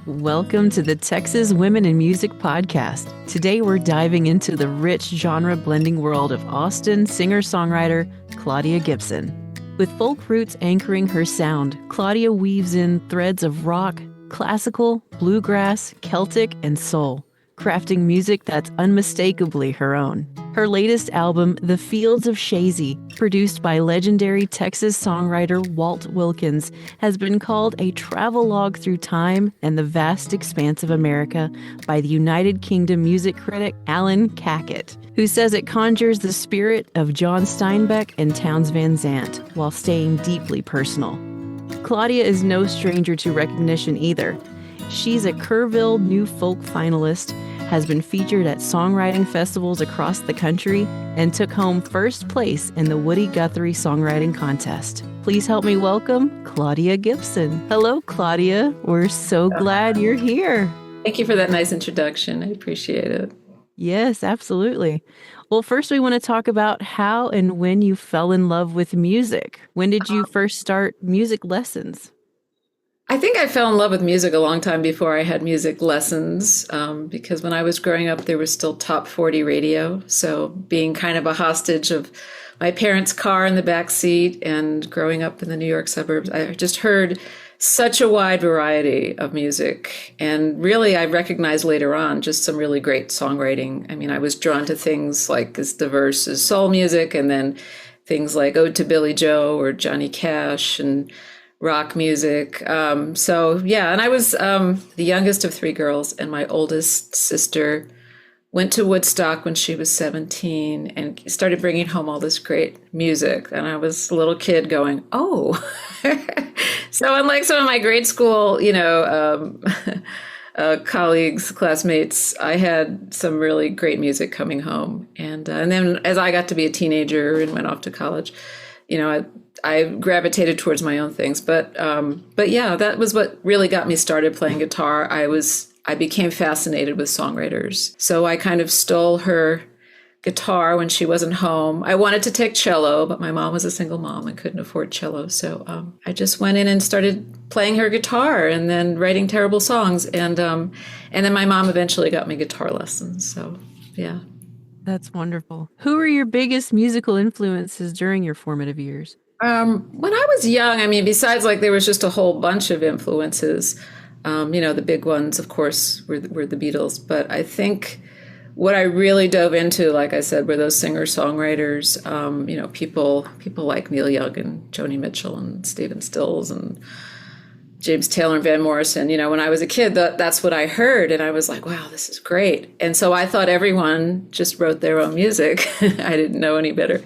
Welcome to the Texas Women in Music podcast. Today we're diving into the rich genre blending world of Austin singer-songwriter Claudia Gibson. With folk roots anchoring her sound, Claudia weaves in threads of rock, classical, bluegrass, Celtic, and soul, crafting music that's unmistakably her own. Her latest album, The Fields of Chazy, produced by legendary Texas songwriter Walt Wilkins, has been called a travelogue through time and the vast expanse of America by the United Kingdom music critic Alan Cackett, who says it conjures the spirit of John Steinbeck and Townes Van Zandt while staying deeply personal. Claudia is no stranger to recognition either. She's a Kerrville New Folk finalist, has been featured at songwriting festivals across the country, and took home first place in the Guthrie Songwriting Contest. Please help me welcome Claudia Gibson. Hello, Claudia. We're so glad you're here. Thank you for that nice introduction. I appreciate it. Yes, absolutely. Well, first we want to talk about how and when you fell in love with music. When did you first start music lessons? I think I fell in love with music a long time before I had music lessons, because when I was growing up, there was still top 40 radio. So being kind of a hostage of my parents' car in the back seat and growing up in the New York suburbs, I just heard such a wide variety of music. And really, I recognized later on just some really great songwriting. I mean, I was drawn to things like as diverse as soul music, and then things like Ode to Billy Joe or Johnny Cash and rock music. And I was the youngest of three girls, and my oldest sister went to Woodstock when she was 17 and started bringing home all this great music. And I was a little kid going, oh. So unlike some of my grade school, colleagues, classmates, I had some really great music coming home. And then as I got to be a teenager and went off to college, I gravitated towards my own things, but yeah, that was what really got me started playing guitar. I became fascinated with songwriters. So I kind of stole her guitar when she wasn't home. I wanted to take cello, but my mom was a single mom and couldn't afford cello. So I just went in and started playing her guitar and then writing terrible songs. And then my mom eventually got me guitar lessons. So yeah. That's wonderful. Who were your biggest musical influences during your formative years? When I was young, I mean, besides there was just a whole bunch of influences. The big ones, of course, were the Beatles. But I think what I really dove into, like I said, were those singer-songwriters. People like Neil Young and Joni Mitchell and Stephen Stills and James Taylor and Van Morrison. When I was a kid, that's what I heard. And I was like, wow, this is great. And so I thought everyone just wrote their own music. I didn't know any better.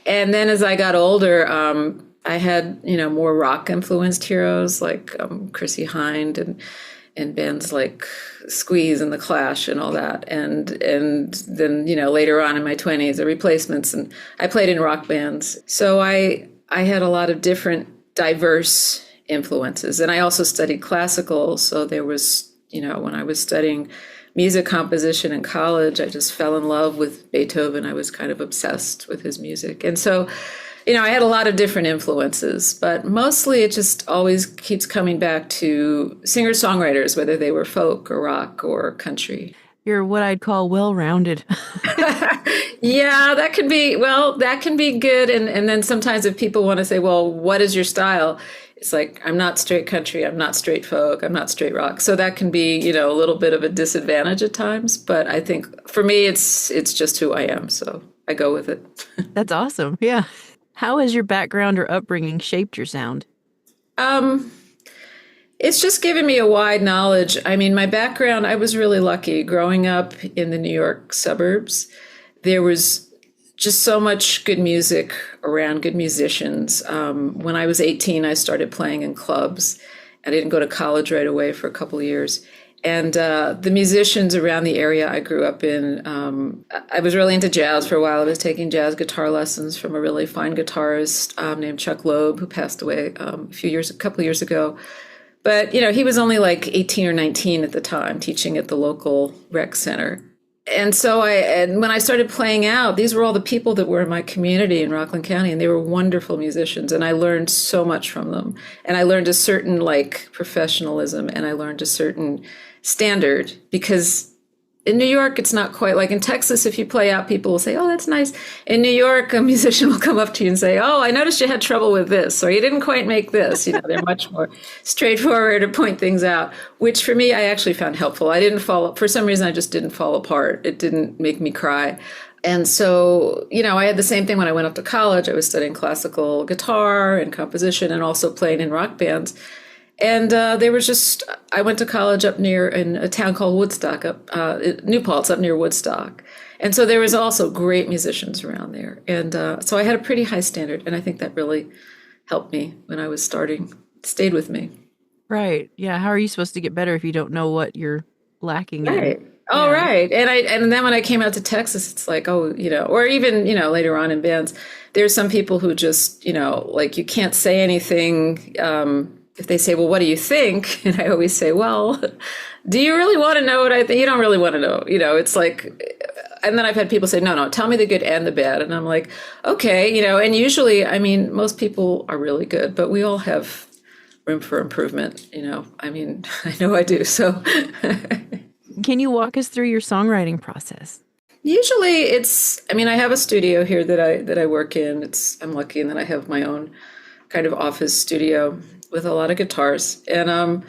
And then as I got older, I had, more rock influenced heroes like Chrissie Hynde and bands like Squeeze and The Clash and all that. And then, later on in my 20s, the Replacements, and I played in rock bands. So I had a lot of different diverse influences. And I also studied classical. So there was, when I was studying music composition in college, I just fell in love with Beethoven. I was kind of obsessed with his music. And so, I had a lot of different influences, but mostly it just always keeps coming back to singer-songwriters, whether they were folk or rock or country. You're what I'd call well-rounded. Yeah, that can be good. And then sometimes if people want to say, well, what is your style? It's like, I'm not straight country, I'm not straight folk, I'm not straight rock. So that can be, a little bit of a disadvantage at times. But I think for me, it's just who I am. So I go with it. That's awesome. Yeah. How has your background or upbringing shaped your sound? It's just given me a wide knowledge. I mean, my background, I was really lucky. Growing up in the New York suburbs, there was just so much good music around, good musicians. When I was 18, I started playing in clubs. I didn't go to college right away for a couple of years. And the musicians around the area I grew up in, I was really into jazz for a while. I was taking jazz guitar lessons from a really fine guitarist named Chuck Loeb, who passed away a couple of years ago. But, he was only like 18 or 19 at the time, teaching at the local rec center. And so and when I started playing out, these were all the people that were in my community in Rockland County, and they were wonderful musicians, and I learned so much from them. And I learned a certain like professionalism, and I learned a certain standard, because in New York, it's not quite like in Texas. If you play out, people will say, "Oh, that's nice." In New York, a musician will come up to you and say, "Oh, I noticed you had trouble with this, or you didn't quite make this." They're much more straightforward to point things out, which for me, I actually found helpful. I didn't fall, for some reason, I just didn't fall apart. It didn't make me cry. And so, I had the same thing when I went up to college. I was studying classical guitar and composition and also playing in rock bands. And I went to college up near in a town called Woodstock, New Paltz, up near Woodstock. And so there was also great musicians around there. And so I had a pretty high standard. And I think that really helped me when I was starting, stayed with me. Right. Yeah. How are you supposed to get better if you don't know what you're lacking Right. in? Oh, yeah. Right. And then when I came out to Texas, it's like, or even, later on in bands, there's some people who just, like you can't say anything. If they say, "Well, what do you think?" And I always say, "Well, do you really want to know what I think?" You don't really want to know. It's like, and then I've had people say, "No, tell me the good and the bad." And I'm like, okay, and usually, most people are really good, but we all have room for improvement. I know I do. So Can you walk us through your songwriting process? Usually I have a studio here that I work in. I'm lucky in that I have my own kind of office studio with a lot of guitars. And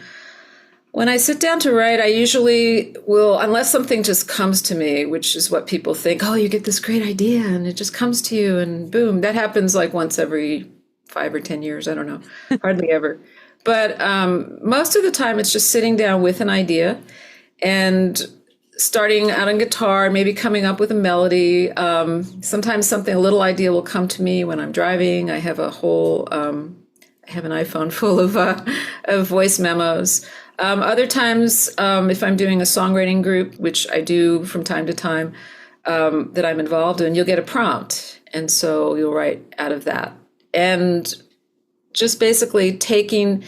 when I sit down to write, I usually will, unless something just comes to me, which is what people think, "Oh, you get this great idea and it just comes to you and boom." That happens like once every 5 or 10 years. I don't know, hardly ever. But most of the time it's just sitting down with an idea and starting out on guitar, maybe coming up with a melody. Sometimes a little idea will come to me when I'm driving. I have I have an iPhone full of voice memos. Other times, if I'm doing a songwriting group, which I do from time to time, that I'm involved in, you'll get a prompt. And so you'll write out of that. And just basically taking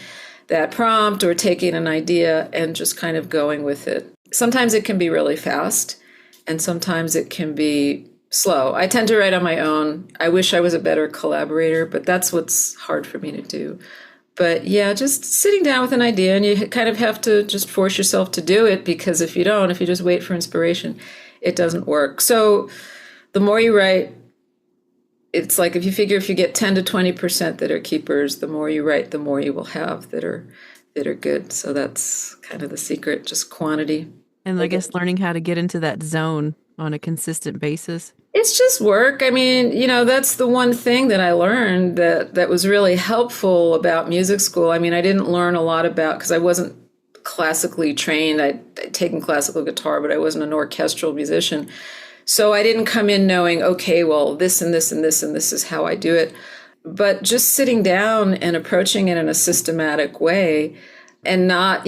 that prompt or taking an idea and just kind of going with it. Sometimes it can be really fast, and sometimes it can be slow. I tend to write on my own. I wish I was a better collaborator, but that's what's hard for me to do. But yeah, just sitting down with an idea, and you kind of have to just force yourself to do it, because if you just wait for inspiration, it doesn't work. So the more you write, it's like if you get 10 to 20% that are keepers, the more you write, the more you will have that are good. So that's kind of the secret, just quantity. And I guess learning how to get into that zone on a consistent basis. It's just work. That's the one thing that I learned that was really helpful about music school. I didn't learn a lot because I wasn't classically trained. I'd taken classical guitar, but I wasn't an orchestral musician. So I didn't come in knowing, okay, well, this and this and this and this is how I do it. But just sitting down and approaching it in a systematic way and not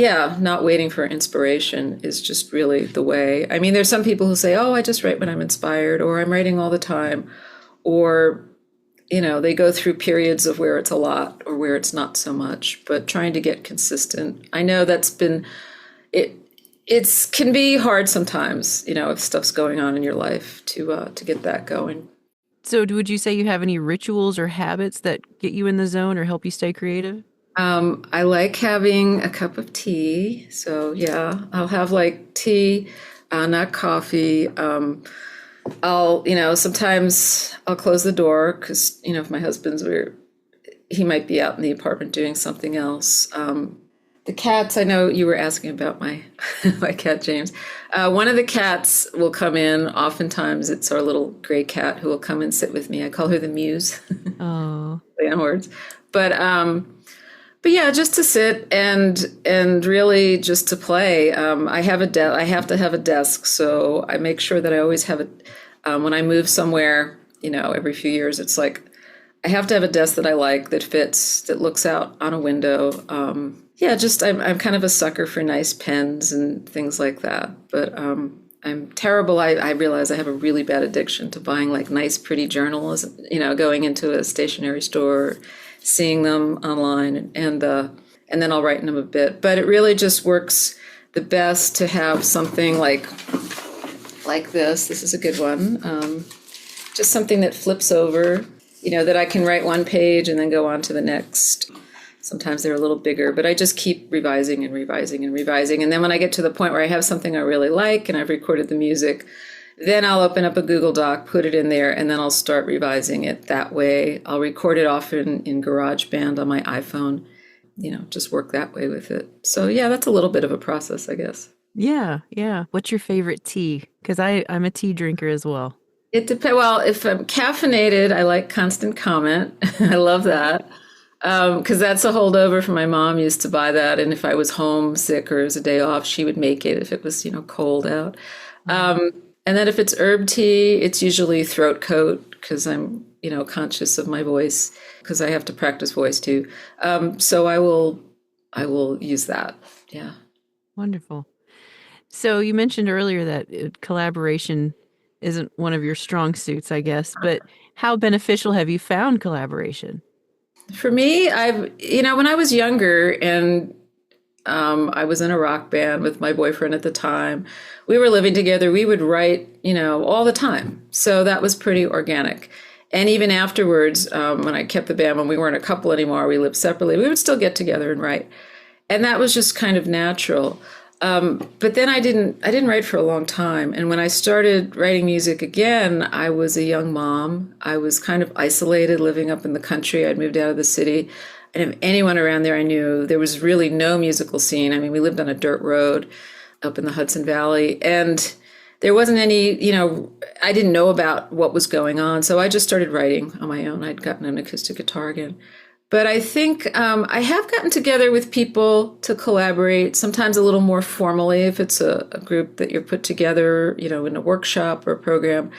waiting for inspiration is just really the way. There's some people who say, "Oh, I just write when I'm inspired," or "I'm writing all the time," or, they go through periods of where it's a lot or where it's not so much, but trying to get consistent. I know that's been, it can be hard sometimes, if stuff's going on in your life to get that going. So would you say you have any rituals or habits that get you in the zone or help you stay creative? I like having a cup of tea. So yeah, I'll have like tea, not coffee. Sometimes I'll close the door because, if my husband's he might be out in the apartment doing something else. The cats, I know you were asking about my cat, James. One of the cats will come in. Oftentimes it's our little gray cat who will come and sit with me. I call her the Muse. Oh. Play on words. But yeah, just to sit and really just to play. I have to have a desk, so I make sure that I always have it. When I move somewhere, every few years, it's like I have to have a desk that I like, that fits, that looks out on a window. I'm kind of a sucker for nice pens and things like that. But I'm terrible. I realize I have a really bad addiction to buying like nice, pretty journals. Going into a stationery store, seeing them online, and then I'll write in them a bit. But it really just works the best to have something like like this. This is a good one. Just something that flips over, that I can write one page and then go on to the next. Sometimes they're a little bigger, but I just keep revising and revising and revising. And then when I get to the point where I have something I really like and I've recorded the music, then I'll open up a Google Doc, put it in there, and then I'll start revising it that way. I'll record it often in GarageBand on my iPhone, just work that way with it. So yeah, that's a little bit of a process, I guess. Yeah. What's your favorite tea? Because I'm a tea drinker as well. It depends. Well, if I'm caffeinated, I like Constant Comment. I love that. Because that's a holdover from my mom used to buy that. And if I was homesick or it was a day off, she would make it if it was, cold out. And then if it's herb tea, it's usually Throat Coat because I'm, conscious of my voice because I have to practice voice too. So I will use that. Yeah. Wonderful. So you mentioned earlier that collaboration isn't one of your strong suits, I guess, but how beneficial have you found collaboration? For me, when I was younger and I was in a rock band with my boyfriend at the time, we were living together, we would write, all the time. So that was pretty organic. And even afterwards, when I kept the band, when we weren't a couple anymore, we lived separately, we would still get together and write. And that was just kind of natural. But then I didn't write for a long time. And when I started writing music again, I was a young mom. I was kind of isolated living up in the country. I'd moved out of the city. I didn't have anyone around there I knew. There was really no musical scene. I mean, we lived on a dirt road up in the Hudson Valley. And there wasn't any, I didn't know about what was going on. So I just started writing on my own. I'd gotten an acoustic guitar again. But I think I have gotten together with people to collaborate, sometimes a little more formally if it's a group that you're put together, in a workshop or a program.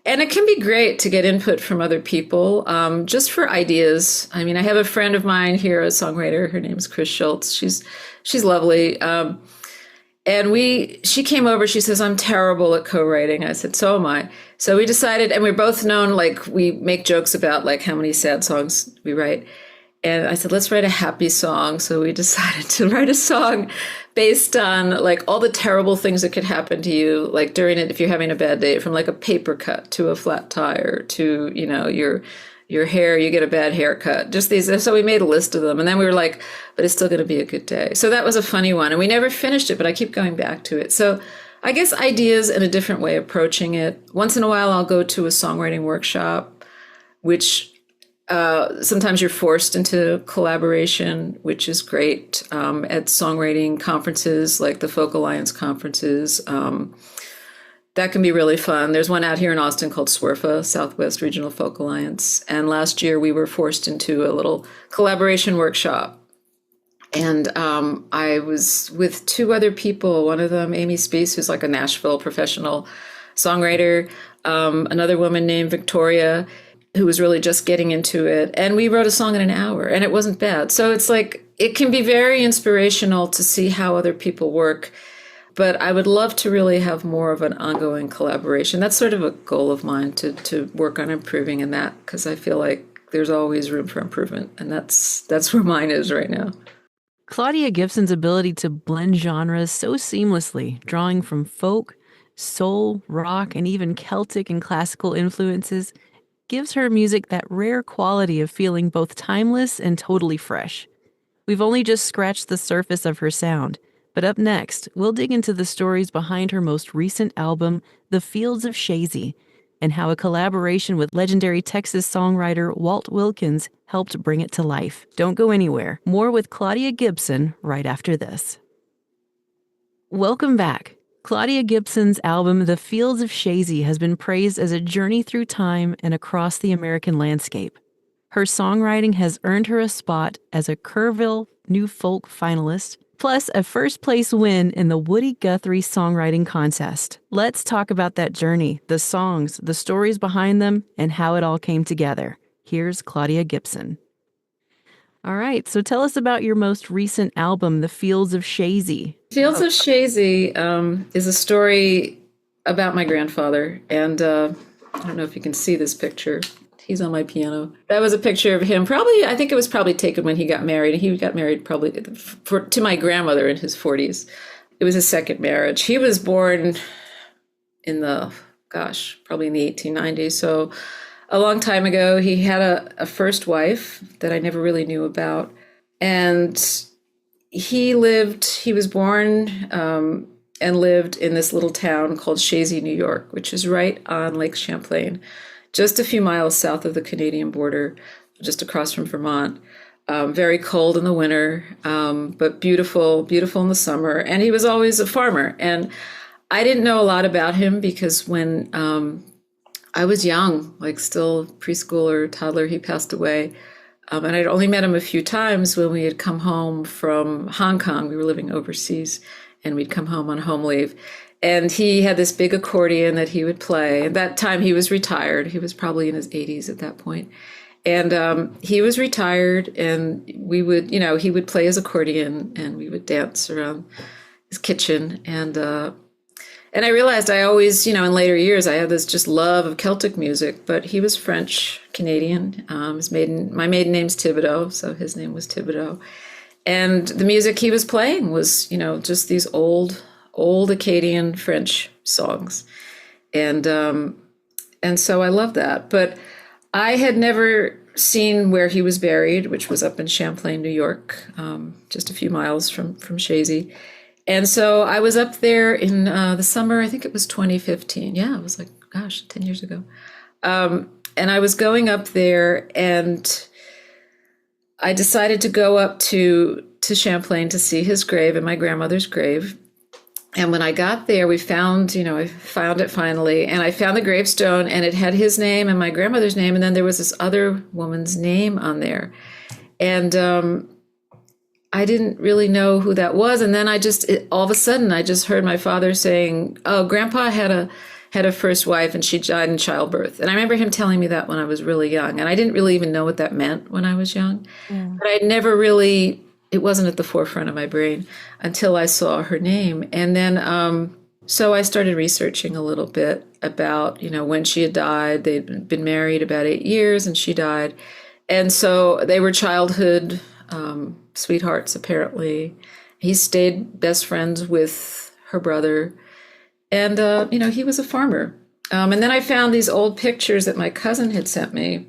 And it can be great to get input from other people, just for ideas. I mean, I have a friend of mine here, a songwriter. Her name's Chris Schultz. She's lovely. And she came over, she says, I'm terrible at co-writing. I said, so am I. So we decided, and we're both known, we make jokes about how many sad songs we write. And I said, let's write a happy song. So we decided to write a song based on all the terrible things that could happen to you, during it, if you're having a bad day, from a paper cut to a flat tire to, your hair, you get a bad haircut, just these. So we made a list of them. And then we were but it's still going to be a good day. So that was a funny one. And we never finished it, but I keep going back to it. So I guess ideas and a different way of approaching it. Once in a while, I'll go to a songwriting workshop, which sometimes you're forced into collaboration, which is great at songwriting conferences like the Folk Alliance conferences. That can be really fun. There's one out here in Austin called SWRFA, Southwest Regional Folk Alliance. And last year we were forced into a little collaboration workshop. And I was with two other people, one of them, Amy Speece, who's a Nashville professional songwriter, another woman named Victoria, who was really just getting into it. And we wrote a song in an hour, and it wasn't bad. So it's it can be very inspirational to see how other people work. But I would love to really have more of an ongoing collaboration. That's sort of a goal of mine, to work on improving in that, because I feel like there's always room for improvement. And that's where mine is right now. Claudia Gibson's ability to blend genres so seamlessly, drawing from folk, soul, rock, and even Celtic and classical influences, gives her music that rare quality of feeling both timeless and totally fresh. We've only just scratched the surface of her sound, but up next, we'll dig into the stories behind her most recent album, The Fields of Chazy, and how a collaboration with legendary Texas songwriter Walt Wilkins helped bring it to life. Don't go anywhere. More with Claudia Gibson right after this. Welcome back. Claudia Gibson's album, The Fields of Chazy, has been praised as a journey through time and across the American landscape. Her songwriting has earned her a spot as a Kerrville New Folk finalist, plus a first-place win in the Guthrie Songwriting Contest. Let's talk about that journey, the songs, the stories behind them, and how it all came together. Here's Claudia Gibson. All right, so tell us about your most recent album, The Fields of Chazy. Fields of Chazy is a story about my grandfather, and I don't know if you can see this picture. He's on my piano. That was a picture of him. I think it was probably taken when he got married. He got married probably to my grandmother in his 40s. It was his second marriage. He was born in the, probably in the 1890s. So a long time ago, he had a first wife that I never really knew about. And he was born and lived in this little town called Chazy, New York, which is right on Lake Champlain, just a few miles south of the Canadian border, just across from Vermont. Very cold in the winter, but beautiful, beautiful in the summer. And he was always a farmer. And I didn't know a lot about him because when I was young, like still preschooler, toddler, he passed away. And I'd only met him a few times when we had come home from Hong Kong. We were living overseas, and we'd come home on home leave. And he had this big accordion that he would play. At that time, he was retired. He was probably in his 80s at that point. And he was retired, and we would, he would play his accordion, and we would dance around his kitchen. And I realized I always, in later years, I had this just love of Celtic music, but he was French Canadian. My maiden name's Thibodeau, so his name was Thibodeau. And the music he was playing was, just these old Acadian French songs. And so I love that. But I had never seen where he was buried, which was up in Champlain, New York, just a few miles from Chazy. And so I was up there in the summer, I think it was 2015. Yeah, it was 10 years ago. And I was going up there, and I decided to go up to Champlain to see his grave and my grandmother's grave. And when I got there, I found it finally, and I found the gravestone, and it had his name and my grandmother's name, and then there was this other woman's name on there. And I didn't really know who that was. And then all of a sudden, I just heard my father saying, "Oh, Grandpa had a first wife, and she died in childbirth." And I remember him telling me that when I was really young, and I didn't really even know what that meant when I was young. Yeah. But I'd never really, it wasn't at the forefront of my brain until I saw her name. And then, so I started researching a little bit about, when she had died. They'd been married about 8 years, and she died. And so they were childhood sweethearts, apparently. He stayed best friends with her brother. And, he was a farmer. And then I found these old pictures that my cousin had sent me.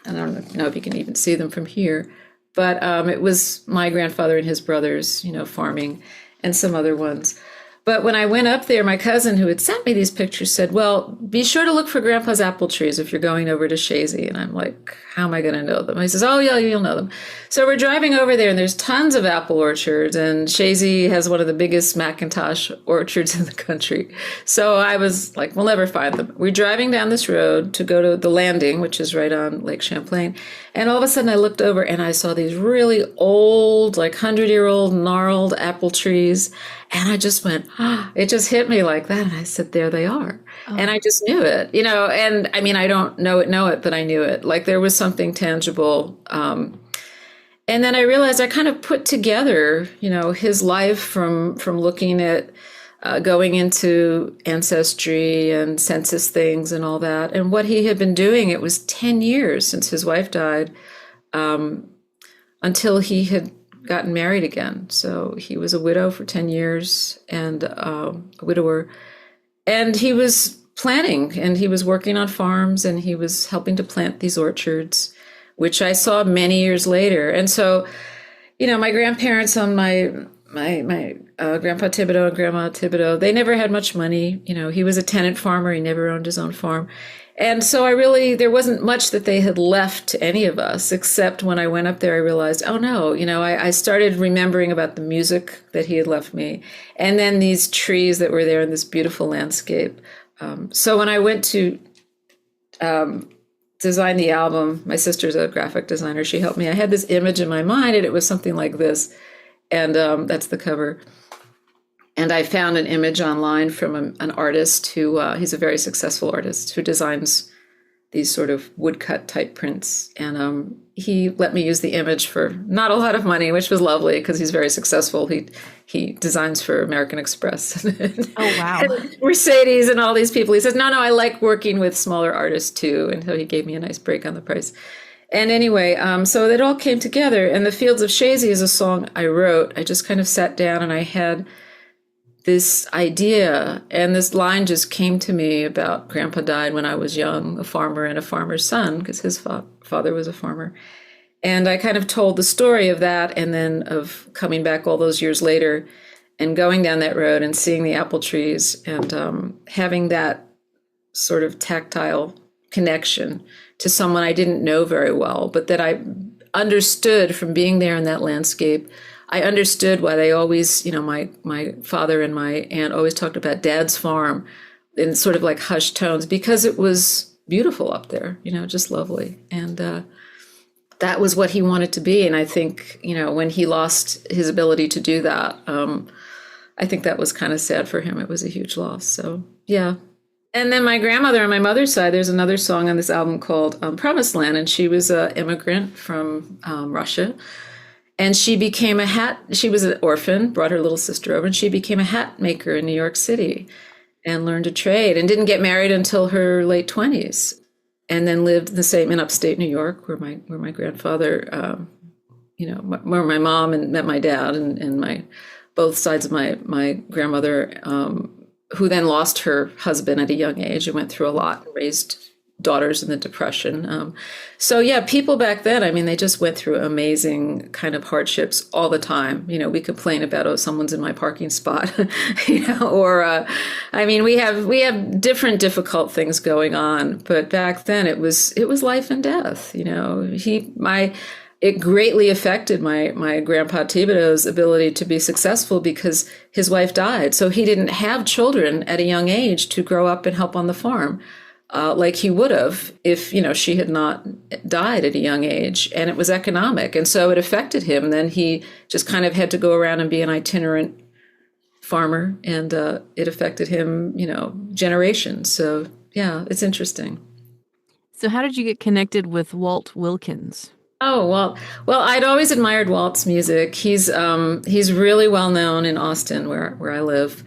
I don't know if you can even see them from here. But it was my grandfather and his brothers, farming, and some other ones. But when I went up there, my cousin who had sent me these pictures said, "Well, be sure to look for Grandpa's apple trees if you're going over to Chazy." And I'm like, how am I going to know them? He says, "Oh, yeah, you'll know them." So we're driving over there, and there's tons of apple orchards, and Chazy has one of the biggest Macintosh orchards in the country. So I was like, we'll never find them. We're driving down this road to go to the landing, which is right on Lake Champlain. And all of a sudden I looked over, and I saw these really old, 100-year-old gnarled apple trees. And I just went, it just hit me like that. And I said, there they are. Oh. And I just knew it, and I mean, I don't know it, but I knew it. Like there was something tangible. And then I realized I kind of put together, his life from looking at going into ancestry and census things and all that. And what he had been doing, it was 10 years since his wife died, until he had gotten married again. So he was a widow for 10 years and a widower. And he was planting, and he was working on farms, and he was helping to plant these orchards, which I saw many years later. And so, my grandparents on my Grandpa Thibodeau and Grandma Thibodeau, they never had much money. He was a tenant farmer. He never owned his own farm. And so there wasn't much that they had left to any of us, except when I went up there, I realized, oh no, I started remembering about the music that he had left me, and then these trees that were there in this beautiful landscape. So when I went to design the album, my sister's a graphic designer, she helped me. I had this image in my mind, and it was something like this. And that's the cover. And I found an image online from an artist who, he's a very successful artist who designs these sort of woodcut type prints. And he let me use the image for not a lot of money, which was lovely because he's very successful. He designs for American Express. Oh, wow. And Mercedes and all these people. He says, no, I like working with smaller artists too. And so he gave me a nice break on the price. And anyway, so it all came together. And the Fields of Chazy is a song I wrote. I just kind of sat down, and I had this idea, and this line just came to me about Grandpa died when I was young, a farmer and a farmer's son, because his father was a farmer. And I kind of told the story of that, and then of coming back all those years later and going down that road and seeing the apple trees and having that sort of tactile connection to someone I didn't know very well, but that I understood from being there in that landscape. I understood why they always, my father and my aunt always talked about Dad's farm in sort of like hushed tones, because it was beautiful up there, just lovely. And that was what he wanted to be. And I think, when he lost his ability to do that, I think that was kind of sad for him. It was a huge loss. So, yeah. And then my grandmother on my mother's side, there's another song on this album called Promised Land. And she was an immigrant from Russia. And she became she was an orphan, brought her little sister over, and she became a hat maker in New York City and learned a trade and didn't get married until her late 20s. And then lived in upstate New York, where my grandfather, where my mom and met my dad and my both sides of my grandmother, who then lost her husband at a young age and went through a lot and raised daughters in the Depression. So yeah, people back then, they just went through amazing kind of hardships all the time. We complain about, someone's in my parking spot, or, we have different difficult things going on, but back then it was life and death. It greatly affected my grandpa Thibodeau's ability to be successful because his wife died. So he didn't have children at a young age to grow up and help on the farm. Like he would have if, she had not died at a young age, and it was economic. And so it affected him. Then he just kind of had to go around and be an itinerant farmer, and it affected him, generations. So yeah, it's interesting. So how did you get connected with Walt Wilkins? Oh, well, I'd always admired Walt's music. He's really well known in Austin, where I live.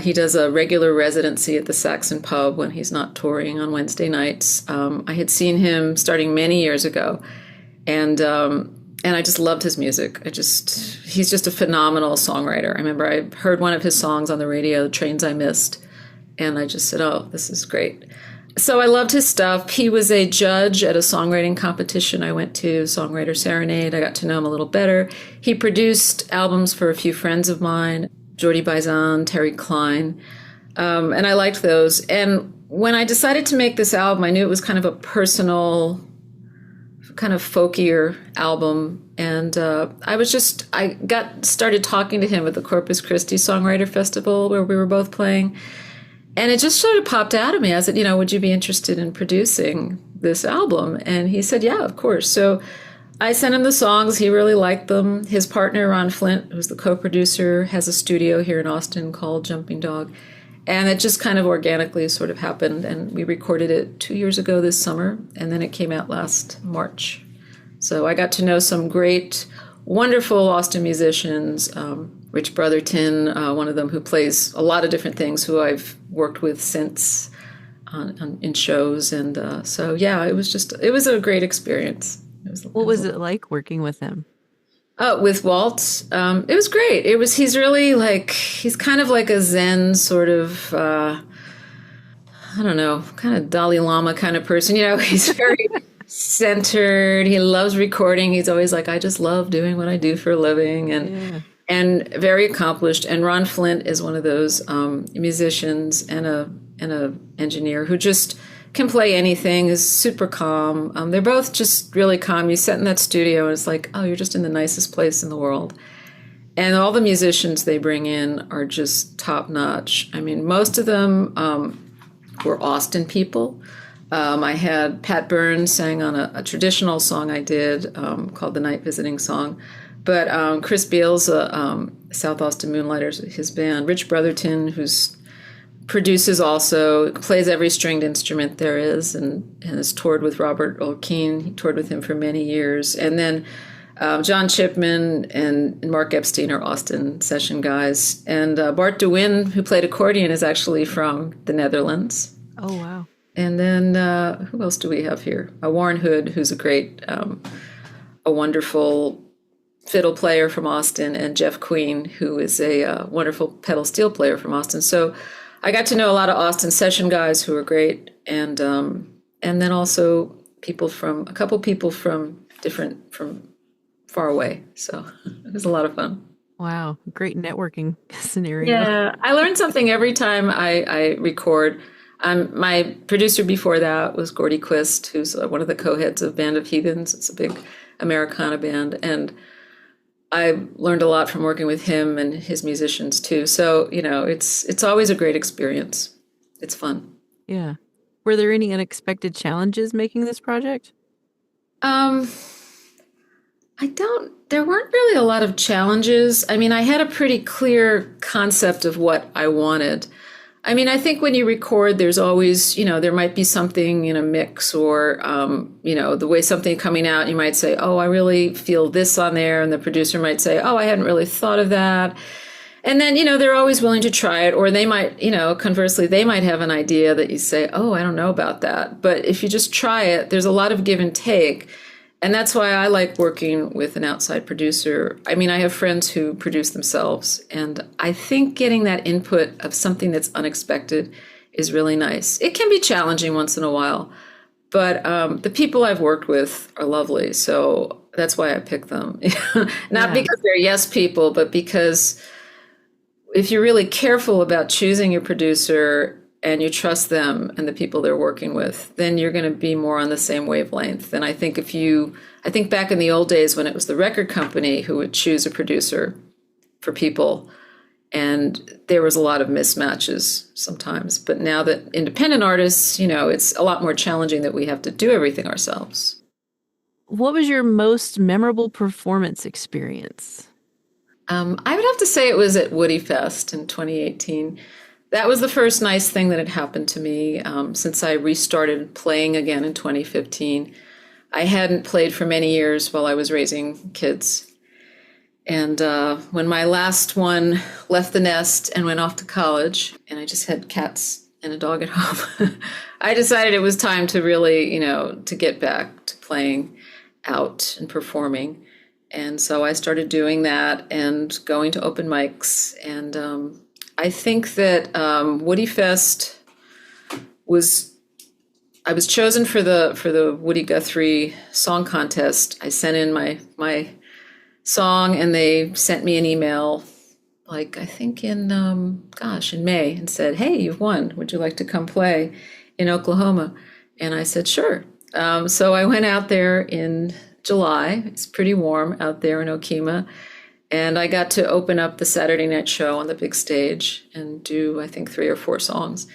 He does a regular residency at the Saxon Pub when he's not touring on Wednesday nights. I had seen him starting many years ago, and I just loved his music. He's just a phenomenal songwriter. I remember I heard one of his songs on the radio, Trains I Missed, and I just said, oh, this is great. So I loved his stuff. He was a judge at a songwriting competition I went to, Songwriter Serenade. I got to know him a little better. He produced albums for a few friends of mine, Jordi Baizan, Terry Klein, and I liked those. And when I decided to make this album, I knew it was kind of a personal, kind of folkier album. And I got started talking to him at the Corpus Christi Songwriter Festival where we were both playing. And it just sort of popped out of me. I said, would you be interested in producing this album? And he said, yeah, of course. So I sent him the songs. He really liked them. His partner, Ron Flint, who's the co-producer, has a studio here in Austin called Jumping Dog. And it just kind of organically sort of happened. And we recorded it 2 years ago this summer. And then it came out last March. So I got to know some great, wonderful Austin musicians. Rich Brotherton, one of them who plays a lot of different things, who I've worked with since in shows. And so, yeah, it was a great experience. What was it like working with him? With Walt, it was great. He's really he's kind of like a Zen sort of, I don't know, kind of Dalai Lama kind of person. He's very centered. He loves recording. He's always like, I just love doing what I do for a living. And very accomplished. And Ron Flint is one of those musicians and a engineer who just can play anything, is super calm. They're both just really calm. You sit in that studio and it's like, oh, you're just in the nicest place in the world. And all the musicians they bring in are just top notch. Most of them were Austin people. I had Pat Burns sang on a traditional song I did called the Night Visiting Song. But Chris Beals, South Austin Moonlighters, his band. Rich Brotherton, who's produces also, plays every stringed instrument there is, and has toured with Robert O'Keen. He toured with him for many years. And then John Chipman and Mark Epstein are Austin session guys. And Bart de Win, who played accordion, is actually from the Netherlands. Oh, wow. And then who else do we have here? Warren Hood, who's a great, a wonderful fiddle player from Austin, and Jeff Queen, who is a wonderful pedal steel player from Austin. So I got to know a lot of Austin session guys who were great, and then also a couple people from far away. So it was a lot of fun. Wow, great networking scenario. Yeah, I learned something every time I record. My producer before that was Gordy Quist, who's one of the co-heads of Band of Heathens. It's a big Americana band, and I learned a lot from working with him and his musicians too. So, it's always a great experience. It's fun. Yeah. Were there any unexpected challenges making this project? There weren't really a lot of challenges. I mean, I had a pretty clear concept of what I wanted. I mean, I think when you record, there's always, there might be something in a mix or, the way something coming out, you might say, oh, I really feel this on there. And the producer might say, oh, I hadn't really thought of that. And then, they're always willing to try it. Or they might, conversely, they might have an idea that you say, oh, I don't know about that. But if you just try it, there's a lot of give and take. And that's why I like working with an outside producer. I mean, I have friends who produce themselves, and I think getting that input of something that's unexpected is really nice. It can be challenging once in a while, but the people I've worked with are lovely, so that's why I pick them. Not because they're yes people, but because if you're really careful about choosing your producer and you trust them and the people they're working with, then you're going to be more on the same wavelength. And I think I think back in the old days when it was the record company who would choose a producer for people, and there was a lot of mismatches sometimes. But now that independent artists, it's a lot more challenging that we have to do everything ourselves. What was your most memorable performance experience? I would have to say it was at Woody Fest in 2018. That was the first nice thing that had happened to me since I restarted playing again in 2015. I hadn't played for many years while I was raising kids. And when my last one left the nest and went off to college, and I just had cats and a dog at home, I decided it was time to really, to get back to playing out and performing. And so I started doing that and going to open mics. And I think that Woody Fest I was chosen for the Woody Guthrie Song Contest. I sent in my song, and they sent me an email, I think in May, and said, hey, you've won. Would you like to come play in Oklahoma? And I said, sure. So I went out there in July. It's pretty warm out there in Okemah. And I got to open up the Saturday night show on the big stage and do, I think, 3 or 4 songs.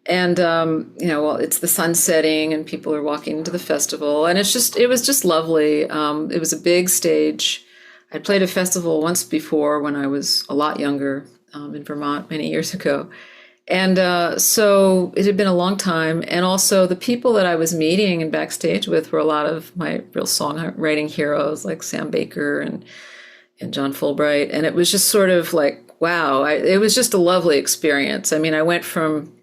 And, it's the sun setting and people are walking into the festival. And it was just lovely. It was a big stage. I played a festival once before when I was a lot younger in Vermont many years ago. And so it had been a long time. And also the people that I was meeting and backstage with were a lot of my real songwriting heroes like Sam Baker and John Fulbright. And it was just sort of like, wow, it was just a lovely experience. I mean, I went from,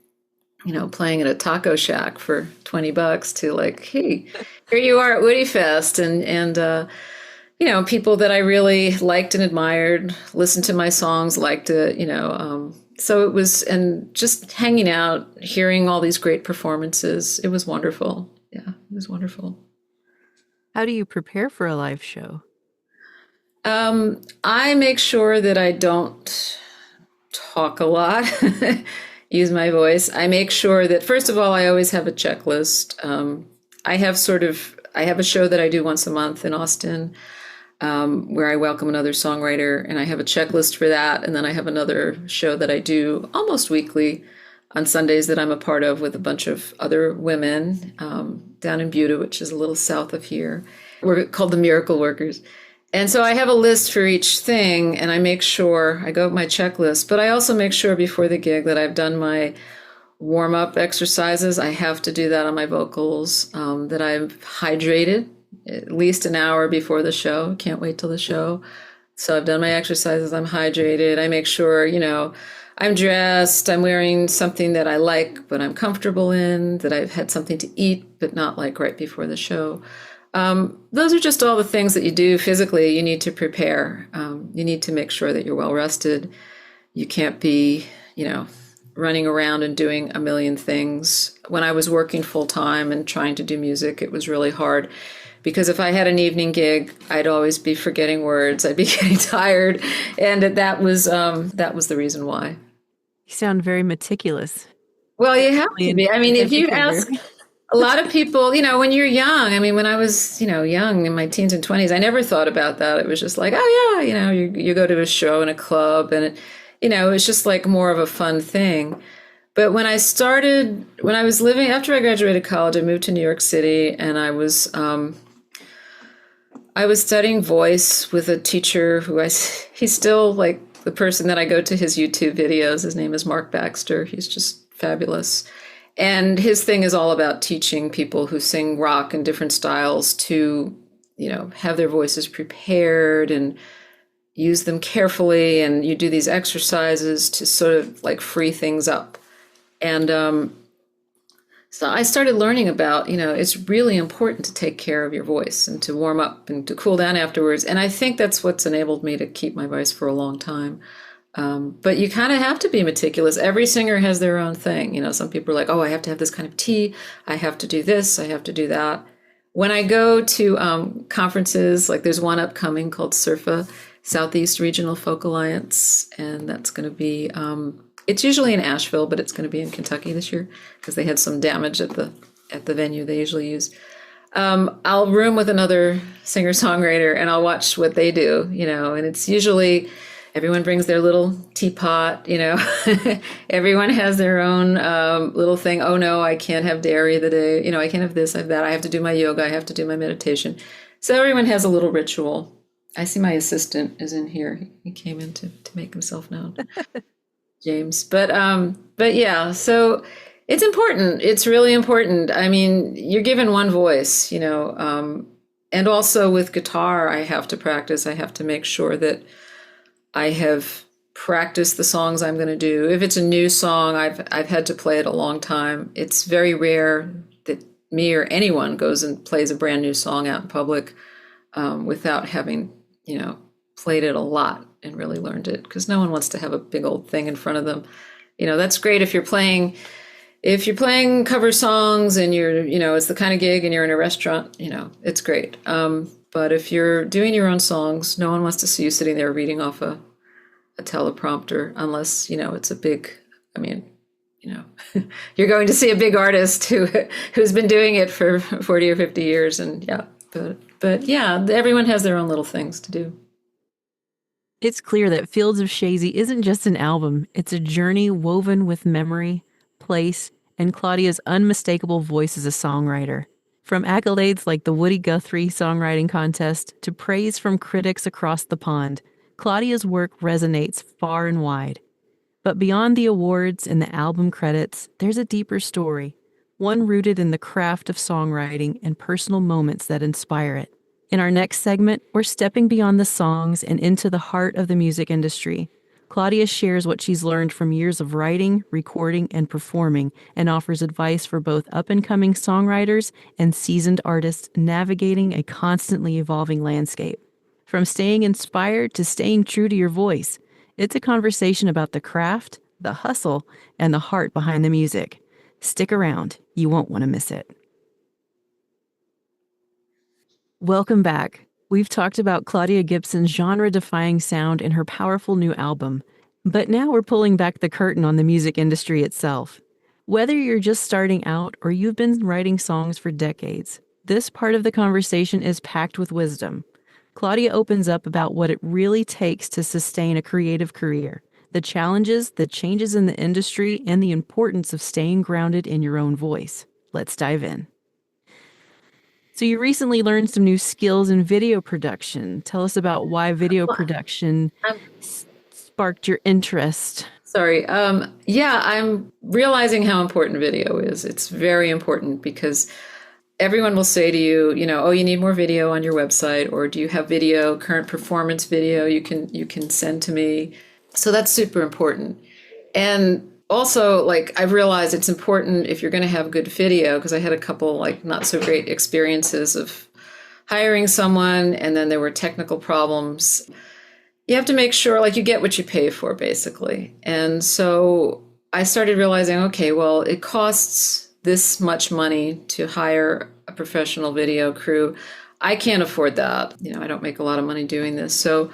playing at a taco shack for $20 to like, hey, here you are at Woody Fest. And people that I really liked and admired, listened to my songs, liked it, so it was, and just hanging out, hearing all these great performances. It was wonderful. Yeah, it was wonderful. How do you prepare for a live show? I make sure that I don't talk a lot, use my voice. I make sure that, first of all, I always have a checklist. I have a show that I do once a month in Austin, where I welcome another songwriter, and I have a checklist for that. And then I have another show that I do almost weekly on Sundays that I'm a part of with a bunch of other women down in Buda, which is a little south of here. We're called the Miracle Workers. And so I have a list for each thing, and I make sure I go with my checklist, but I also make sure before the gig that I've done my warm-up exercises. I have to do that on my vocals, that I'm hydrated at least an hour before the show. Can't wait till the show. So I've done my exercises, I'm hydrated. I make sure, I'm dressed, I'm wearing something that I like, but I'm comfortable in, that I've had something to eat, but not like right before the show. Those are just all the things that you do physically. You need to prepare. You need to make sure that you're well rested. You can't be, running around and doing a million things. When I was working full time and trying to do music, it was really hard because if I had an evening gig, I'd always be forgetting words. I'd be getting tired, and that was the reason why. You sound very meticulous. Well, you have to be. I mean, if you ask a lot of people, when you're young, I mean, when I was, young in my teens and 20s, I never thought about that. It was just like, oh yeah, you go to a show in a club and it was just like more of a fun thing. But when I was living, after I graduated college, I moved to New York City, and I was studying voice with a teacher he's still like the person that I go to his YouTube videos. His name is Mark Baxter. He's just fabulous. And his thing is all about teaching people who sing rock in different styles to, have their voices prepared and use them carefully. And you do these exercises to sort of like free things up. And so I started learning about, it's really important to take care of your voice and to warm up and to cool down afterwards. And I think that's what's enabled me to keep my voice for a long time. But you kind of have to be meticulous. Every singer has their own thing. Some people are like, oh, I have to have this kind of tea. I have to do this. I have to do that. When I go to conferences, like there's one upcoming called SURFA, Southeast Regional Folk Alliance. And that's going to be, it's usually in Asheville, but it's going to be in Kentucky this year because they had some damage at the venue they usually use. I'll room with another singer-songwriter and I'll watch what they do, and it's usually everyone brings their little teapot, everyone has their own little thing. Oh no, I can't have dairy the day, I can't have this, I have that. I have to do my yoga. I have to do my meditation. So everyone has a little ritual. I see my assistant is in here. He came in to make himself known, James. But yeah, so it's important. It's really important. I mean, you're given one voice, and also with guitar, I have to practice. I have to make sure that I have practiced the songs I'm going to do. If it's a new song, I've had to play it a long time. It's very rare that me or anyone goes and plays a brand new song out in public without having, played it a lot and really learned it, because no one wants to have a big old thing in front of them. That's great if you're playing cover songs and you're, it's the kind of gig and you're in a restaurant, it's great. But if you're doing your own songs, no one wants to see you sitting there reading off a teleprompter unless, it's a big, you're going to see a big artist who's been doing it for 40 or 50 years. And yeah, but yeah, everyone has their own little things to do. It's clear that Fields of Chazy isn't just an album. It's a journey woven with memory, place, and Claudia's unmistakable voice as a songwriter. From accolades like the Guthrie Songwriting Contest to praise from critics across the pond, Claudia's work resonates far and wide. But beyond the awards and the album credits, there's a deeper story, one rooted in the craft of songwriting and personal moments that inspire it. In our next segment, we're stepping beyond the songs and into the heart of the music industry. Claudia shares what she's learned from years of writing, recording, and performing, and offers advice for both up-and-coming songwriters and seasoned artists navigating a constantly evolving landscape. From staying inspired to staying true to your voice, it's a conversation about the craft, the hustle, and the heart behind the music. Stick around. You won't want to miss it. Welcome back. We've talked about Claudia Gibson's genre-defying sound in her powerful new album, but now we're pulling back the curtain on the music industry itself. Whether you're just starting out or you've been writing songs for decades, this part of the conversation is packed with wisdom. Claudia opens up about what it really takes to sustain a creative career, the challenges, the changes in the industry, and the importance of staying grounded in your own voice. Let's dive in. So you recently learned some new skills in video production. Tell us about why video production sparked your interest. Sorry. Yeah, I'm realizing how important video is. It's very important because everyone will say to you, oh, you need more video on your website, or do you have video, current performance video you can send to me? So that's super important. And also, I've realized it's important if you're going to have good video, because I had a couple not so great experiences of hiring someone and then there were technical problems. You have to make sure, like, you get what you pay for, basically. And so I started realizing, okay, well, it costs this much money to hire a professional video crew. I can't afford that. I don't make a lot of money doing this. So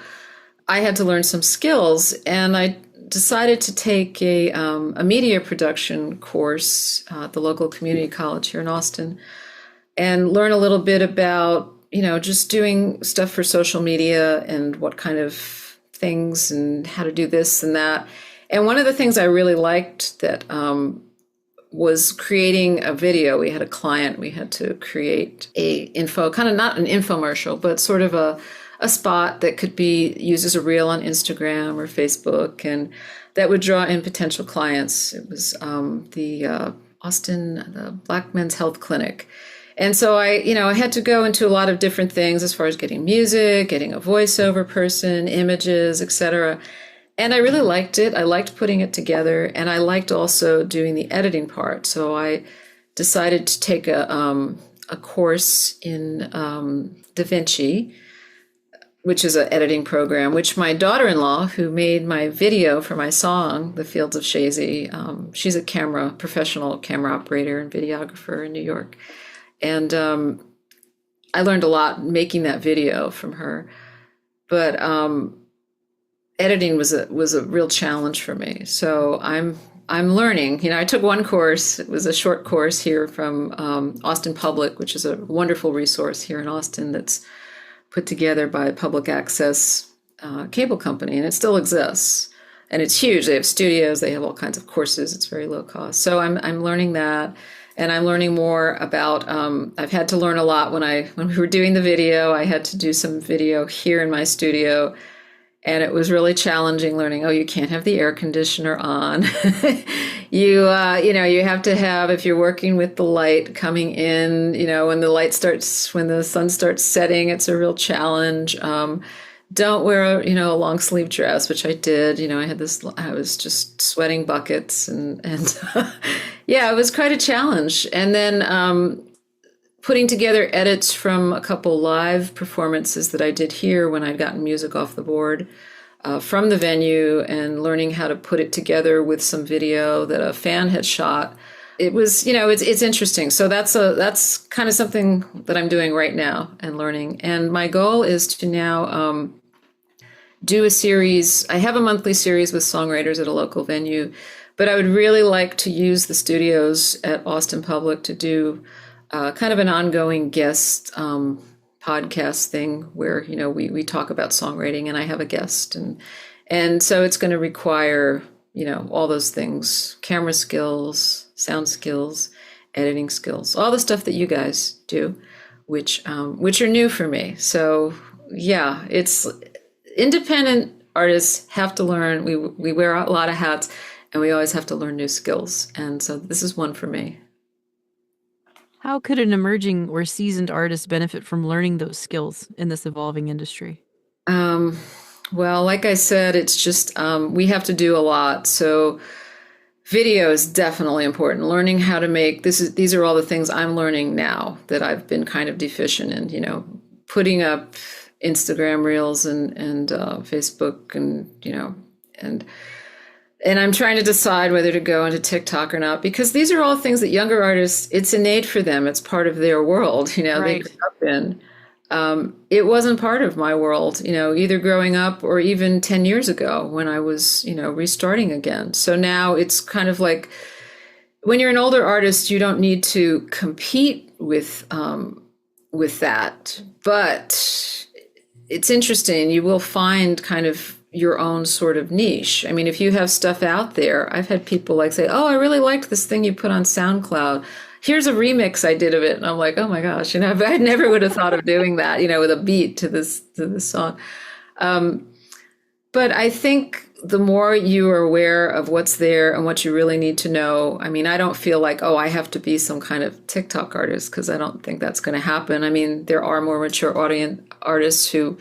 I had to learn some skills, and I decided to take a media production course at the local community college here in Austin and learn a little bit about, just doing stuff for social media and what kind of things and how to do this and that. And one of the things I really liked that was creating a video. We had a client, we had to create kind of not an infomercial, but sort of a spot that could be used as a reel on Instagram or Facebook, and that would draw in potential clients. It was the Black Men's Health Clinic. And so I had to go into a lot of different things as far as getting music, getting a voiceover person, images, etc. And I really liked it. I liked putting it together, and I liked also doing the editing part. So I decided to take a course in DaVinci, which is an editing program, which my daughter-in-law, who made my video for my song, The Fields of Chazy, she's a professional camera operator and videographer in New York. And I learned a lot making that video from her. But editing was a real challenge for me. So I'm learning. I took one course. It was a short course here from Austin Public, which is a wonderful resource here in Austin that's put together by a public access cable company, and it still exists. And it's huge. They have studios. They have all kinds of courses. It's very low cost. So I'm learning that. And I'm learning more about, I've had to learn a lot when we were doing the video. I had to do some video here in my studio, and it was really challenging learning, you can't have the air conditioner on. You have to have, if you're working with the light coming in, when the sun starts setting, it's a real challenge. Don't wear a long sleeve dress, which I did. I was just sweating buckets and yeah, it was quite a challenge. And then putting together edits from a couple live performances that I did here when I'd gotten music off the board from the venue, and learning how to put it together with some video that a fan had shot. It was, it's interesting. So that's kind of something that I'm doing right now and learning. And my goal is to now do a series. I have a monthly series with songwriters at a local venue, but I would really like to use the studios at Austin Public to do kind of an ongoing guest podcast thing where, we talk about songwriting and I have a guest. And so it's going to require, all those things: camera skills, sound skills, editing skills, all the stuff that you guys do, which are new for me. So yeah, it's independent artists have to learn. We wear a lot of hats, and we always have to learn new skills. And so this is one for me. How could an emerging or seasoned artist benefit from learning those skills in this evolving industry? Well, like I said, it's just we have to do a lot. So video is definitely important. Learning how to make these are all the things I'm learning now that I've been kind of deficient in. Putting up Instagram reels and Facebook and I'm trying to decide whether to go into TikTok or not, because these are all things that younger artists, it's innate for them. It's part of their world, Right. They grew up in. It wasn't part of my world, either growing up or even 10 years ago when I was, restarting again. So now it's kind of like when you're an older artist, you don't need to compete with that. But it's interesting. You will find kind of your own sort of niche. I mean, if you have stuff out there, I've had people say, I really liked this thing you put on SoundCloud. Here's a remix I did of it. And I'm like, oh my gosh, I never would have thought of doing that, with a beat to this song. But I think the more you are aware of what's there and what you really need to know, I mean, I don't feel like, I have to be some kind of TikTok artist, because I don't think that's going to happen. I mean, there are more mature artists who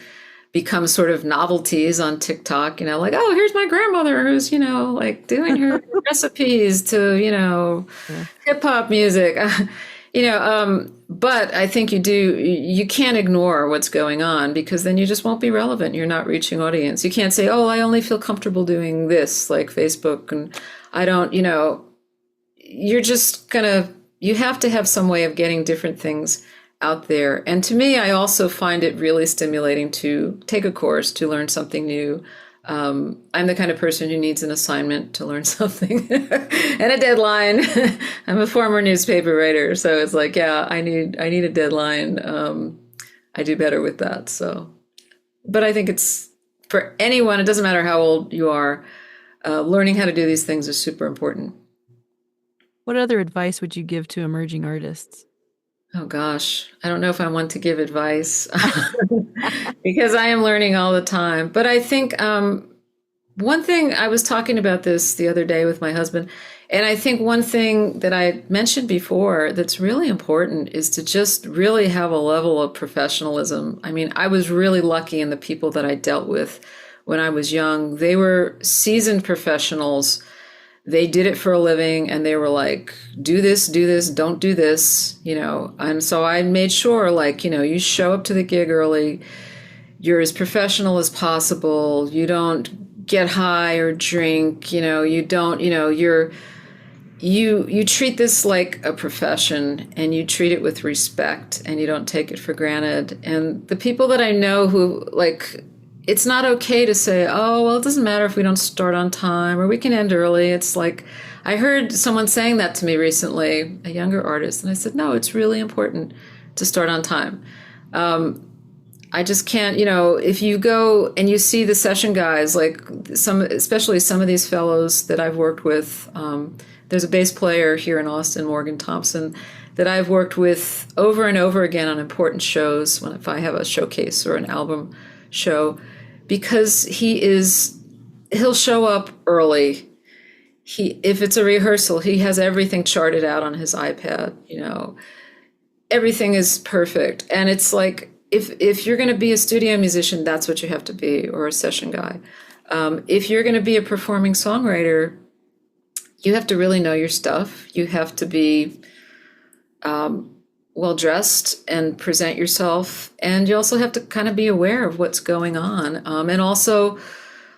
become sort of novelties on TikTok, here's my grandmother who's, doing her recipes to, hip hop music. But I think you can't ignore what's going on, because then you just won't be relevant. You're not reaching audience. You can't say, oh, I only feel comfortable doing this, like Facebook, and I don't, you're just you have to have some way of getting different things out there. And to me, I also find it really stimulating to take a course, to learn something new. I'm the kind of person who needs an assignment to learn something and a deadline. I'm a former newspaper writer, so it's like, yeah, I need a deadline. I do better with that. So, but I think it's for anyone. It doesn't matter how old you are. Learning how to do these things is super important. What other advice would you give to emerging artists? Oh gosh, I don't know if I want to give advice because I am learning all the time. But I think one thing, I was talking about this the other day with my husband, and I think one thing that I mentioned before that's really important is to just really have a level of professionalism. I mean, I was really lucky in the people that I dealt with when I was young. They were seasoned professionals. They did it for a living, and they were like, do this, don't do this, And so I made sure, you show up to the gig early, you're as professional as possible, you don't get high or drink, you don't, you treat this like a profession, and you treat it with respect, and you don't take it for granted. And the people that I know who it's not okay to say, oh, well, it doesn't matter if we don't start on time, or we can end early. It's like, I heard someone saying that to me recently, a younger artist, and I said, no, it's really important to start on time. I just can't, if you go and you see the session guys, especially some of these fellows that I've worked with, there's a bass player here in Austin, Morgan Thompson, that I've worked with over and over again on important shows, if I have a showcase or an album show, because he'll show up early. If it's a rehearsal, he has everything charted out on his iPad, everything is perfect. And it's like, if you're going to be a studio musician, that's what you have to be, or a session guy. If you're going to be a performing songwriter, you have to really know your stuff. You have to be well-dressed and present yourself. And you also have to kind of be aware of what's going on. And also,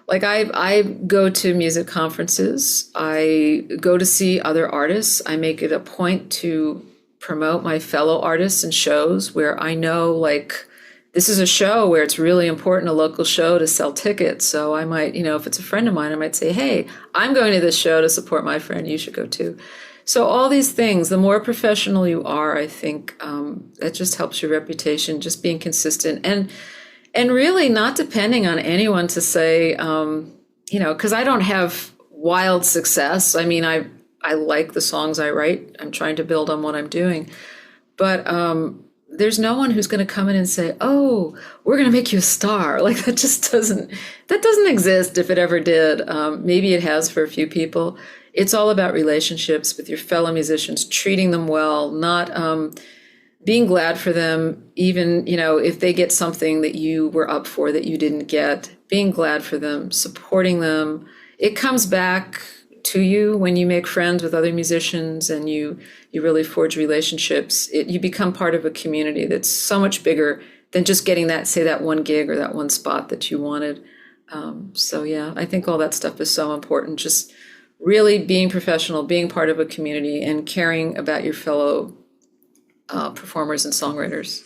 I go to music conferences. I go to see other artists. I make it a point to promote my fellow artists in shows where I know, this is a show where it's really important, a local show, to sell tickets. So I might, if it's a friend of mine, I might say, hey, I'm going to this show to support my friend. You should go too. So all these things, the more professional you are, I think that just helps your reputation, just being consistent and really not depending on anyone to say, because I don't have wild success. I mean, I like the songs I write. I'm trying to build on what I'm doing. But there's no one who's going to come in and say, oh, we're going to make you a star. That doesn't exist. If it ever did, maybe it has for a few people. It's all about relationships with your fellow musicians, treating them well, not being glad for them, even, if they get something that you were up for that you didn't get, being glad for them, supporting them. It comes back to you when you make friends with other musicians and you really forge relationships. You become part of a community that's so much bigger than just getting that one gig or that one spot that you wanted. So yeah, I think all that stuff is so important. Just really being professional, being part of a community, and caring about your fellow performers and songwriters.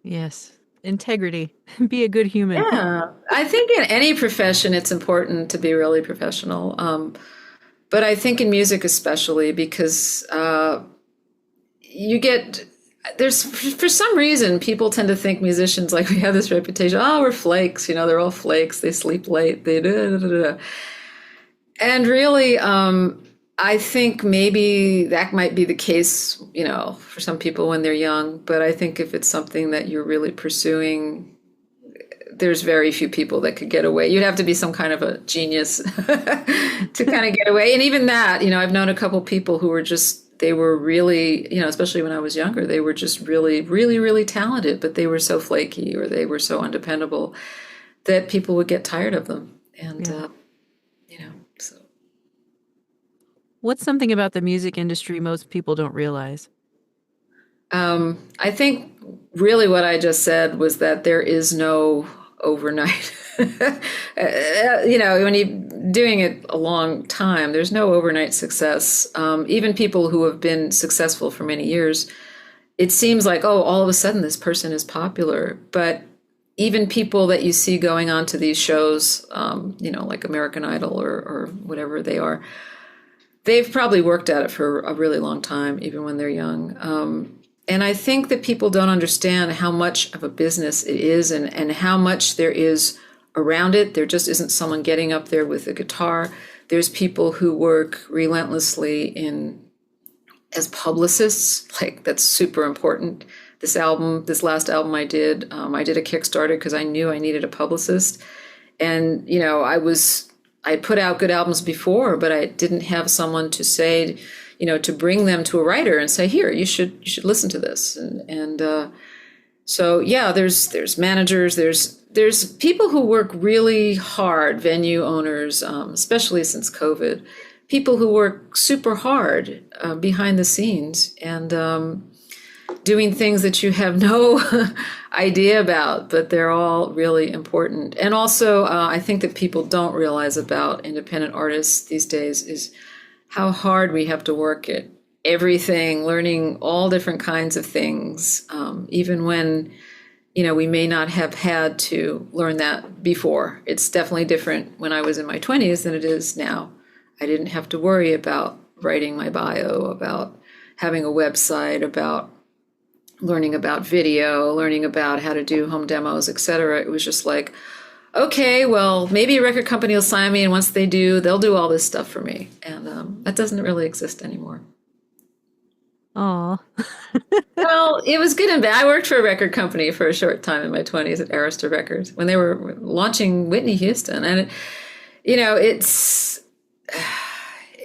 Yes. Integrity. Be a good human. Yeah. I think in any profession, it's important to be really professional. But I think in music especially, because for some reason, people tend to think musicians, we have this reputation, oh, we're flakes, they're all flakes, they sleep late, they do. And really, I think maybe that might be the case, for some people when they're young. But I think if it's something that you're really pursuing, there's very few people that could get away. You'd have to be some kind of a genius to kind of get away. And even that, I've known a couple people who they were really, especially when I was younger, they were just really, really, really talented, but they were so flaky or they were so undependable that people would get tired of them. And, so. What's something about the music industry most people don't realize? I think really what I just said was that there is no overnight. When you're doing it a long time, there's no overnight success. Even people who have been successful for many years, it seems like, oh, all of a sudden this person is popular. But even people that you see going on to these shows, like American Idol or whatever they are, they've probably worked at it for a really long time, even when they're young. And I think that people don't understand how much of a business it is and how much there is around it. There just isn't someone getting up there with a guitar. There's people who work relentlessly as publicists, like that's super important. This last album I did a Kickstarter because I knew I needed a publicist. And, I put out good albums before, but I didn't have someone to say, to bring them to a writer and say, here, you should listen to this. So yeah, there's managers, there's people who work really hard, venue owners, especially since COVID, people who work super hard behind the scenes and doing things that you have no idea about, but they're all really important. And also, I think that people don't realize about independent artists these days is how hard we have to work at everything, learning all different kinds of things, even when, we may not have had to learn that before. It's definitely different when I was in my 20s than it is now. I didn't have to worry about writing my bio, about having a website, about learning about video, learning about how to do home demos, etc. It was just like, okay, well, maybe a record company will sign me, and once they do, they'll do all this stuff for me. And that doesn't really exist anymore. Aw. Well, it was good and bad. I worked for a record company for a short time in my 20s at Arista Records when they were launching Whitney Houston. And,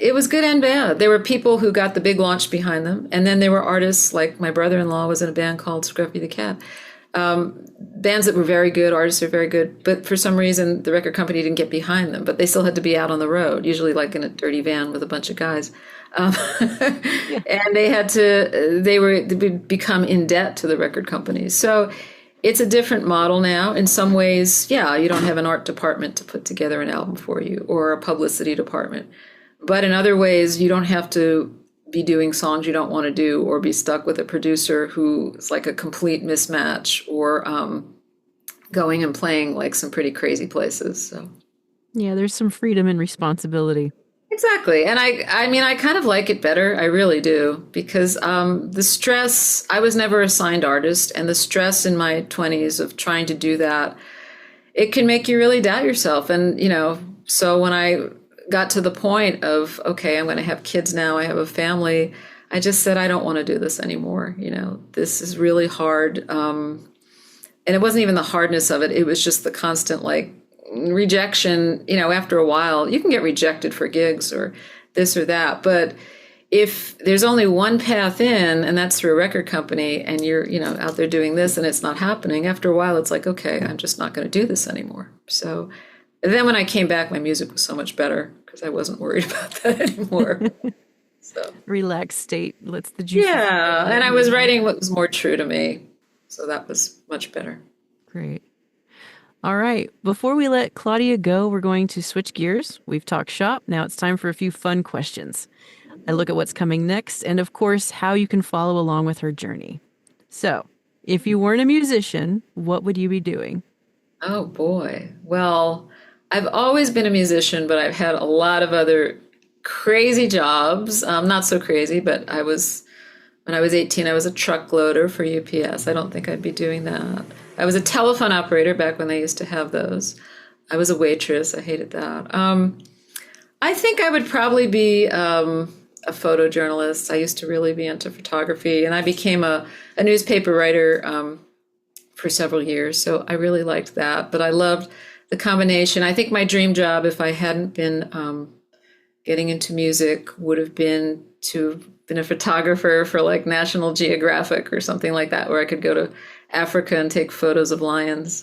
it was good and bad. There were people who got the big launch behind them. And then there were artists like my brother-in-law was in a band called Scruffy the Cat. Bands that were very good, artists are very good, but for some reason the record company didn't get behind them, but they still had to be out on the road, usually like in a dirty van with a bunch of guys. And they would become in debt to the record companies. So it's a different model now. In some ways, yeah, you don't have an art department to put together an album for you or a publicity department. But in other ways, you don't have to be doing songs you don't want to do or be stuck with a producer who is like a complete mismatch or going and playing like some pretty crazy places. So yeah, there's some freedom and responsibility. Exactly. And I kind of like it better. I really do. Because the stress, I was never a signed artist, and the stress in my 20s of trying to do that, it can make you really doubt yourself. And, so when I got to the point of, okay, I'm going to have kids now, I have a family, I just said, I don't want to do this anymore. This is really hard. And it wasn't even the hardness of it. It was just the constant rejection. After a while, you can get rejected for gigs or this or that. But if there's only one path in, and that's through a record company, and you're, out there doing this and it's not happening, after a while, it's like, okay, I'm just not going to do this anymore. So and then when I came back, my music was so much better because I wasn't worried about that anymore. So relaxed state lets the juices. Yeah, and I was writing what was more true to me. So that was much better. Great. All right. Before we let Claudia go, we're going to switch gears. We've talked shop. Now it's time for a few fun questions. I look at what's coming next and, of course, how you can follow along with her journey. So if you weren't a musician, what would you be doing? Oh, boy. Well, I've always been a musician, but I've had a lot of other crazy jobs. Not so crazy, but when I was 18, I was a truck loader for UPS. I don't think I'd be doing that. I was a telephone operator back when they used to have those. I was a waitress. I hated that. I think I would probably be a photojournalist. I used to really be into photography, and I became a newspaper writer for several years. So I really liked that, but I loved the combination. I think my dream job, if I hadn't been getting into music, would have been to been a photographer for like National Geographic or something like that, where I could go to Africa and take photos of lions,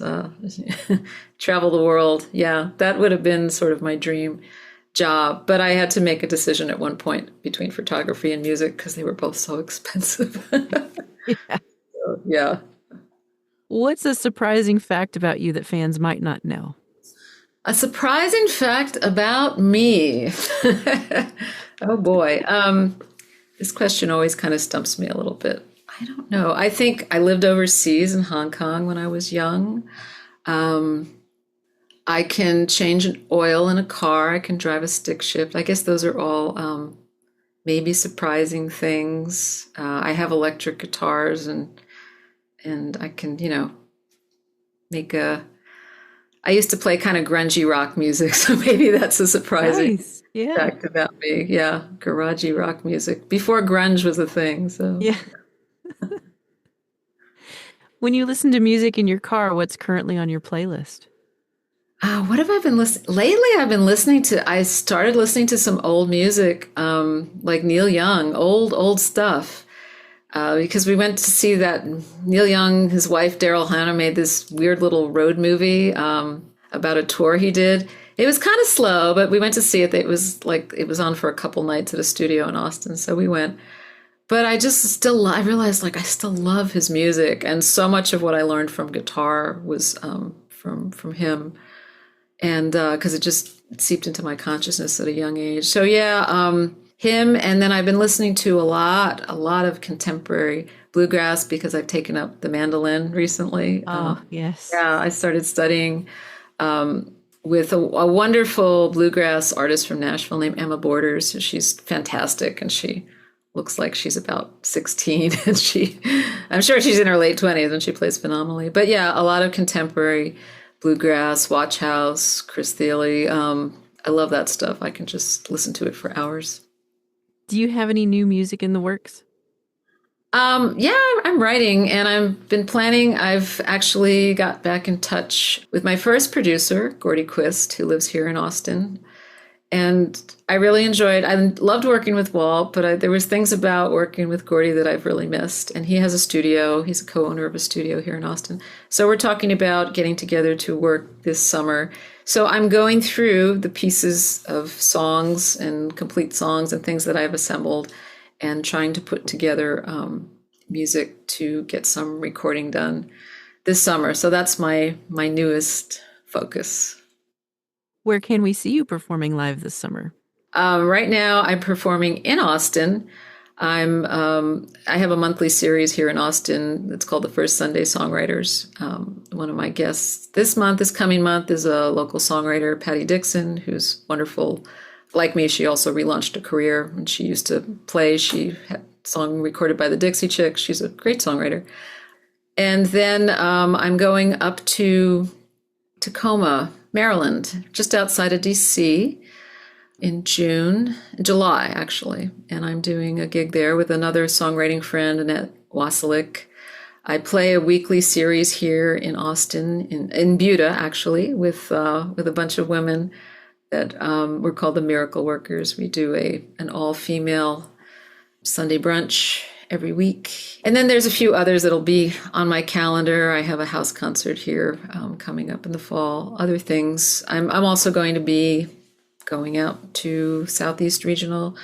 travel the world. Yeah, that would have been sort of my dream job. But I had to make a decision at one point between photography and music because they were both so expensive. Yeah. So, yeah. What's a surprising fact about you that fans might not know? A surprising fact about me. Oh boy. This question always kind of stumps me a little bit. I don't know. I think I lived overseas in Hong Kong when I was young. I can change an oil in a car. I can drive a stick shift. I guess those are all maybe surprising things. I have electric guitars and I can, make a. I used to play kind of grungy rock music, so maybe that's a surprising Nice. Yeah. fact about me. Yeah, garagey rock music before grunge was a thing. So Yeah. When you listen to music in your car, what's currently on your playlist? What have I been listening lately? I started listening to some old music, like Neil Young, old stuff. Because we went to see that Neil Young, his wife Daryl Hannah made this weird little road movie about a tour he did. It was kind of slow, but we went to see it. It was on for a couple nights at a studio in Austin, so we went. But I realized I still love his music, and so much of what I learned from guitar was from him, and because it just seeped into my consciousness at a young age. So yeah. Him, and then I've been listening to a lot of contemporary bluegrass because I've taken up the mandolin recently. Oh, yes. Yeah, I started studying with a wonderful bluegrass artist from Nashville named Emma Borders. She's fantastic, and she looks like she's about 16, and I'm sure she's in her late 20s, and she plays phenomenally. But yeah, a lot of contemporary bluegrass, Watch House, Chris Thiele. I love that stuff. I can just listen to it for hours. Do you have any new music in the works? Yeah, I'm writing, and I've been planning. I've actually got back in touch with my first producer, Gordy Quist, who lives here in Austin. And I really I loved working with Walt, but there was things about working with Gordy that I've really missed. And he has a studio. He's a co-owner of a studio here in Austin. So we're talking about getting together to work this summer. So I'm going through the pieces of songs and complete songs and things that I've assembled and trying to put together music to get some recording done this summer. So that's my newest focus. Where can we see you performing live this summer? Right now I'm performing in Austin. I have a monthly series here in Austin that's called the First Sunday Songwriters. One of my guests this coming month, is a local songwriter, Patty Dixon, who's wonderful. Like me, she also relaunched a career. When she used to play, she had a song recorded by the Dixie Chicks. She's a great songwriter. And then I'm going up to Tacoma, Maryland, just outside of DC, in July, actually. And I'm doing a gig there with another songwriting friend, Annette Wasilick. I play a weekly series here in Austin, in Buda, actually, with a bunch of women that we're called the Miracle Workers. We do an all-female Sunday brunch every week. And then there's a few others that'll be on my calendar. I have a house concert here coming up in the fall, other things. I'm also going to be going out to Southeast Regional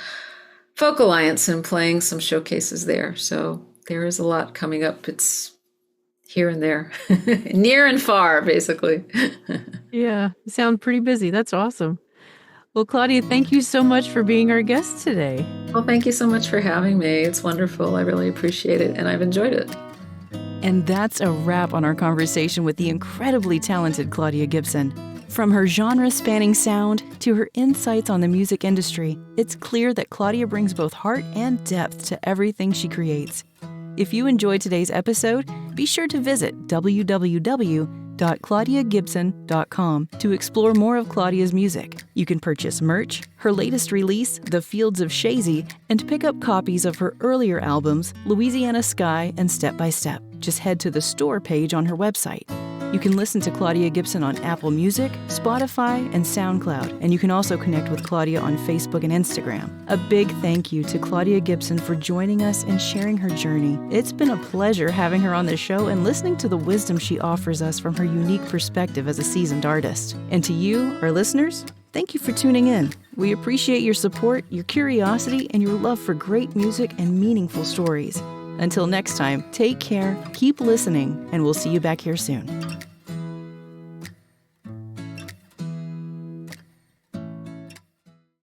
Folk Alliance and playing some showcases there. So there is a lot coming up. It's here and there, near and far, basically. Yeah, you sound pretty busy. That's awesome. Well, Claudia, thank you so much for being our guest today. Well, thank you so much for having me. It's wonderful. I really appreciate it, and I've enjoyed it. And that's a wrap on our conversation with the incredibly talented Claudia Gibson. From her genre-spanning sound to her insights on the music industry, it's clear that Claudia brings both heart and depth to everything she creates. If you enjoyed today's episode, be sure to visit www.claudiagibson.com to explore more of Claudia's music. You can purchase merch, her latest release, The Fields of Chazy, and pick up copies of her earlier albums, Louisiana Sky and Step by Step. Just head to the store page on her website. You can listen to Claudia Gibson on Apple Music, Spotify, and SoundCloud, and you can also connect with Claudia on Facebook and Instagram. A big thank you to Claudia Gibson for joining us and sharing her journey. It's been a pleasure having her on the show and listening to the wisdom she offers us from her unique perspective as a seasoned artist. And to you, our listeners, thank you for tuning in. We appreciate your support, your curiosity, and your love for great music and meaningful stories. Until next time, take care, keep listening, and we'll see you back here soon.